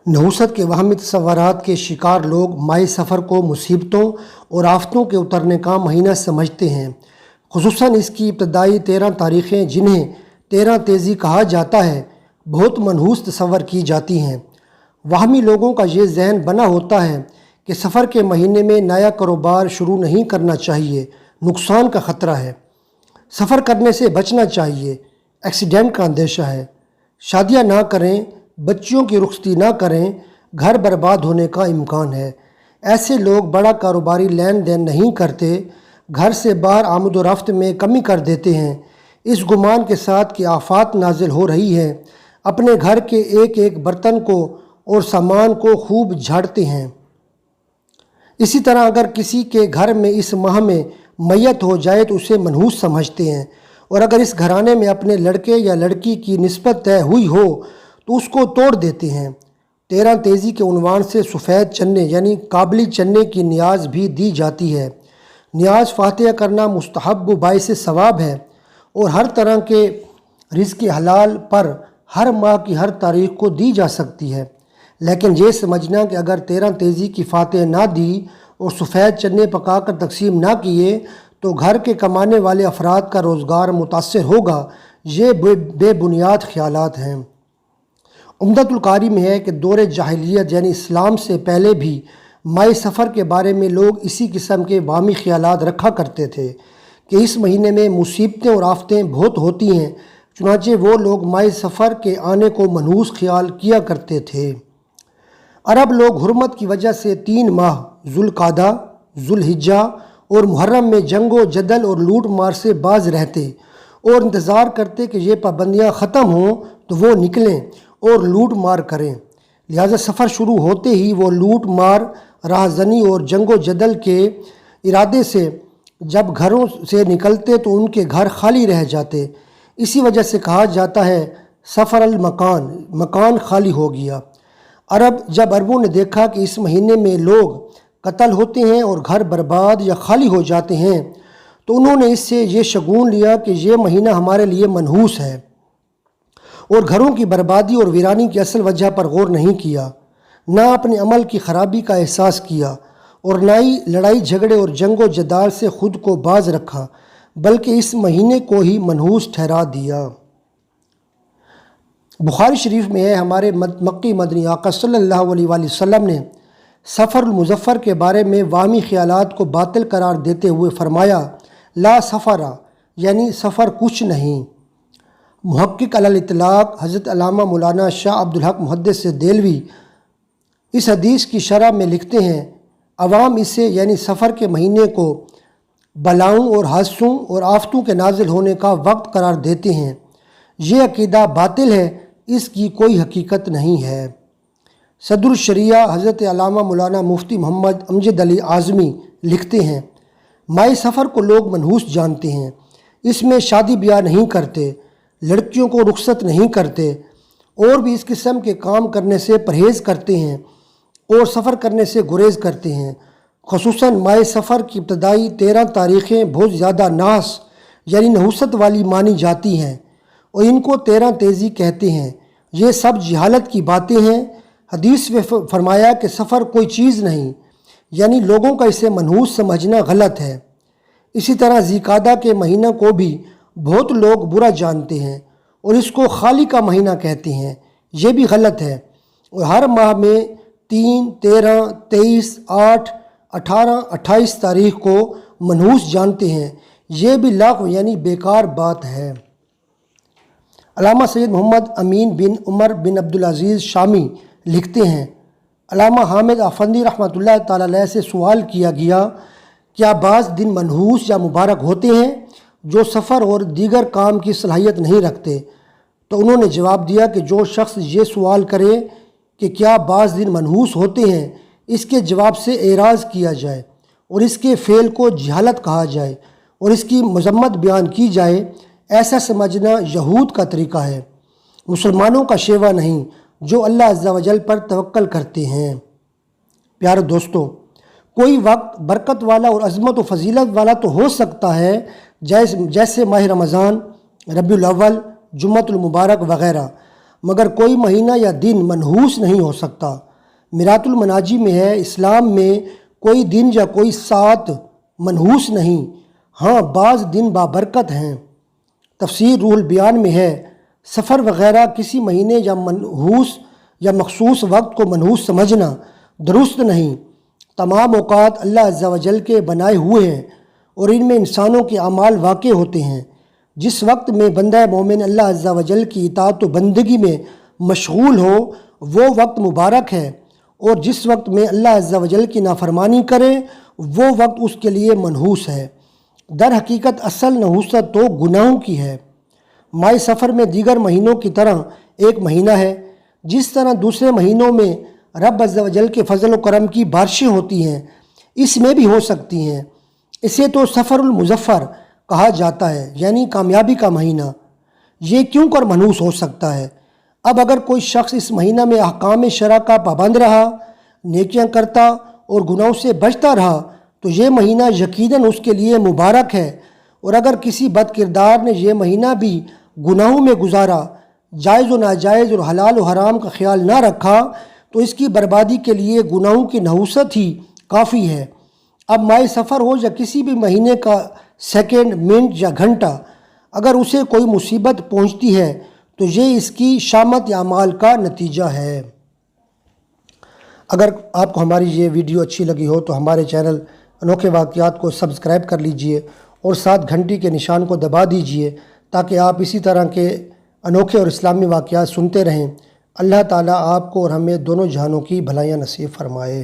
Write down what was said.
نحوست کے وہمی تصورات کے شکار لوگ ماہ سفر کو مصیبتوں اور آفتوں کے اترنے کا مہینہ سمجھتے ہیں، خصوصاً اس کی ابتدائی 13 تاریخیں جنہیں 13 تیزی کہا جاتا ہے بہت منحوس تصور کی جاتی ہیں۔ وہمی لوگوں کا یہ ذہن بنا ہوتا ہے کہ سفر کے مہینے میں نیا کاروبار شروع نہیں کرنا چاہیے، نقصان کا خطرہ ہے، سفر کرنے سے بچنا چاہیے، ایکسیڈنٹ کا اندیشہ ہے، شادیاں نہ کریں، بچیوں کی رخصتی نہ کریں، گھر برباد ہونے کا امکان ہے۔ ایسے لوگ بڑا کاروباری لین دین نہیں کرتے، گھر سے باہر آمد و رفت میں کمی کر دیتے ہیں، اس گمان کے ساتھ کہ آفات نازل ہو رہی ہے اپنے گھر کے ایک ایک برتن کو اور سامان کو خوب جھاڑتے ہیں۔ اسی طرح اگر کسی کے گھر میں اس ماہ میں میت ہو جائے تو اسے منحوس سمجھتے ہیں، اور اگر اس گھرانے میں اپنے لڑکے یا لڑکی کی نسبت طے ہوئی ہو تو اس کو توڑ دیتے ہیں۔ 13 تیزی کے عنوان سے سفید چنے یعنی قابلی چنے کی نیاز بھی دی جاتی ہے۔ نیاز فاتحہ کرنا مستحب و باعث ثواب ہے اور ہر طرح کے رزق حلال پر ہر ماہ کی ہر تاریخ کو دی جا سکتی ہے، لیکن یہ سمجھنا کہ اگر 13 تیزی کی فاتحہ نہ دی اور سفید چنے پکا کر تقسیم نہ کیے تو گھر کے کمانے والے افراد کا روزگار متاثر ہوگا، یہ بے بنیاد خیالات ہیں۔ عمدۃ القاری میں ہے کہ دور جاہلیت یعنی اسلام سے پہلے بھی ماہ سفر کے بارے میں لوگ اسی قسم کے واہمی خیالات رکھا کرتے تھے کہ اس مہینے میں مصیبتیں اور آفتیں بہت ہوتی ہیں، چنانچہ وہ لوگ ماہ سفر کے آنے کو منحوس خیال کیا کرتے تھے۔ عرب لوگ حرمت کی وجہ سے 3 ماہ ذوالقعدہ، ذوالحجہ اور محرم میں جنگ و جدل اور لوٹ مار سے باز رہتے اور انتظار کرتے کہ یہ پابندیاں ختم ہوں تو وہ نکلیں اور لوٹ مار کریں، لہذا سفر شروع ہوتے ہی وہ لوٹ مار، راہ زنی اور جنگ و جدل کے ارادے سے جب گھروں سے نکلتے تو ان کے گھر خالی رہ جاتے۔ اسی وجہ سے کہا جاتا ہے سفر المکان، مکان خالی ہو گیا۔ جب عربوں نے دیکھا کہ اس مہینے میں لوگ قتل ہوتے ہیں اور گھر برباد یا خالی ہو جاتے ہیں تو انہوں نے اس سے یہ شگون لیا کہ یہ مہینہ ہمارے لیے منحوس ہے، اور گھروں کی بربادی اور ویرانی کی اصل وجہ پر غور نہیں کیا، نہ اپنے عمل کی خرابی کا احساس کیا، اور نہ ہی لڑائی جھگڑے اور جنگ و جدال سے خود کو باز رکھا، بلکہ اس مہینے کو ہی منحوس ٹھہرا دیا۔ بخاری شریف میں ہے ہمارے مکی مدنی آقا صلی اللہ علیہ وآلہ وسلم نے سفر المظفر کے بارے میں واہمی خیالات کو باطل قرار دیتے ہوئے فرمایا لا سفرا یعنی سفر کچھ نہیں۔ محقق علی الاطلاق حضرت علامہ مولانا شاہ عبدالحق محدث دہلوی اس حدیث کی شرح میں لکھتے ہیں عوام اسے یعنی سفر کے مہینے کو بلاؤں اور حادثوں اور آفتوں کے نازل ہونے کا وقت قرار دیتے ہیں، یہ عقیدہ باطل ہے، اس کی کوئی حقیقت نہیں ہے۔ صدر الشریعہ حضرت علامہ مولانا مفتی محمد امجد علی اعظمی لکھتے ہیں ماہ سفر کو لوگ منحوس جانتے ہیں، اس میں شادی بیاہ نہیں کرتے، لڑکیوں کو رخصت نہیں کرتے، اور بھی اس قسم کے کام کرنے سے پرہیز کرتے ہیں اور سفر کرنے سے گریز کرتے ہیں۔ خصوصاً ماہ سفر کی ابتدائی 13 تاریخیں بہت زیادہ نحس یعنی نحوست والی مانی جاتی ہیں اور ان کو 13 تیزی کہتے ہیں۔ یہ سب جہالت کی باتیں ہیں۔ حدیث میں فرمایا کہ سفر کوئی چیز نہیں، یعنی لوگوں کا اسے منحوس سمجھنا غلط ہے۔ اسی طرح ذوالقعدہ کے مہینہ کو بھی بہت لوگ برا جانتے ہیں اور اس کو خالی کا مہینہ کہتے ہیں، یہ بھی غلط ہے، اور ہر ماہ میں 3، 13، 23، 8، 18، 28 تاریخ کو منحوس جانتے ہیں، یہ بھی لغو یعنی بیکار بات ہے۔ علامہ سید محمد امین بن عمر بن عبدالعزیز شامی لکھتے ہیں علامہ حامد افندی رحمۃ اللہ تعالی علیہ سے سوال کیا گیا کیا بعض دن منحوس یا مبارک ہوتے ہیں جو سفر اور دیگر کام کی صلاحیت نہیں رکھتے؟ تو انہوں نے جواب دیا کہ جو شخص یہ سوال کرے کہ کیا بعض دن منحوس ہوتے ہیں، اس کے جواب سے اعراض کیا جائے اور اس کے فعل کو جہالت کہا جائے اور اس کی مذمت بیان کی جائے، ایسا سمجھنا یہود کا طریقہ ہے، مسلمانوں کا شیوہ نہیں جو اللہ عز و جل پر توکل کرتے ہیں۔ پیارے دوستو، کوئی وقت برکت والا اور عظمت و فضیلت والا تو ہو سکتا ہے جیسے ماہ رمضان، ربیع الاول، جمعۃ المبارک وغیرہ، مگر کوئی مہینہ یا دن منحوس نہیں ہو سکتا۔ میرات المناجی میں ہے، اسلام میں کوئی دن یا کوئی ساعت منحوس نہیں، ہاں بعض دن بابرکت ہیں۔ تفسیر روح البیان میں ہے، سفر وغیرہ کسی مہینے یا منحوس یا مخصوص وقت کو منحوس سمجھنا درست نہیں۔ تمام اوقات اللہ عز و جل کے بنائے ہوئے ہیں اور ان میں انسانوں کے اعمال واقع ہوتے ہیں۔ جس وقت میں بندہ مومن اللہ عز و جل کی اطاعت و بندگی میں مشغول ہو وہ وقت مبارک ہے، اور جس وقت میں اللہ عز و جل کی نافرمانی کرے وہ وقت اس کے لیے منحوس ہے۔ در حقیقت اصل نحوست تو گناہوں کی ہے۔ ماہ سفر میں دیگر مہینوں کی طرح ایک مہینہ ہے۔ جس طرح دوسرے مہینوں میں رب عز و جل کے فضل و کرم کی بارشیں ہوتی ہیں، اس میں بھی ہو سکتی ہیں۔ اسے تو سفر المظفر کہا جاتا ہے، یعنی کامیابی کا مہینہ۔ یہ کیوں کر منحوس ہو سکتا ہے؟ اب اگر کوئی شخص اس مہینہ میں احکام شرع کا پابند رہا، نیکیاں کرتا اور گناہوں سے بچتا رہا تو یہ مہینہ یقیناً اس کے لیے مبارک ہے، اور اگر کسی بد کردار نے یہ مہینہ بھی گناہوں میں گزارا، جائز و ناجائز اور حلال و حرام کا خیال نہ رکھا، تو اس کی بربادی کے لیے گناہوں کی نحوست ہی کافی ہے۔ اب ماہ سفر ہو یا کسی بھی مہینے کا سیکنڈ، منٹ یا گھنٹہ، اگر اسے کوئی مصیبت پہنچتی ہے تو یہ اس کی شامت اعمال کا نتیجہ ہے۔ اگر آپ کو ہماری یہ ویڈیو اچھی لگی ہو تو ہمارے چینل انوکھے واقعات کو سبسکرائب کر لیجئے اور ساتھ گھنٹی کے نشان کو دبا دیجئے تاکہ آپ اسی طرح کے انوکھے اور اسلامی واقعات سنتے رہیں۔ اللہ تعالیٰ آپ کو اور ہمیں دونوں جہانوں کی بھلائیاں نصیب فرمائے۔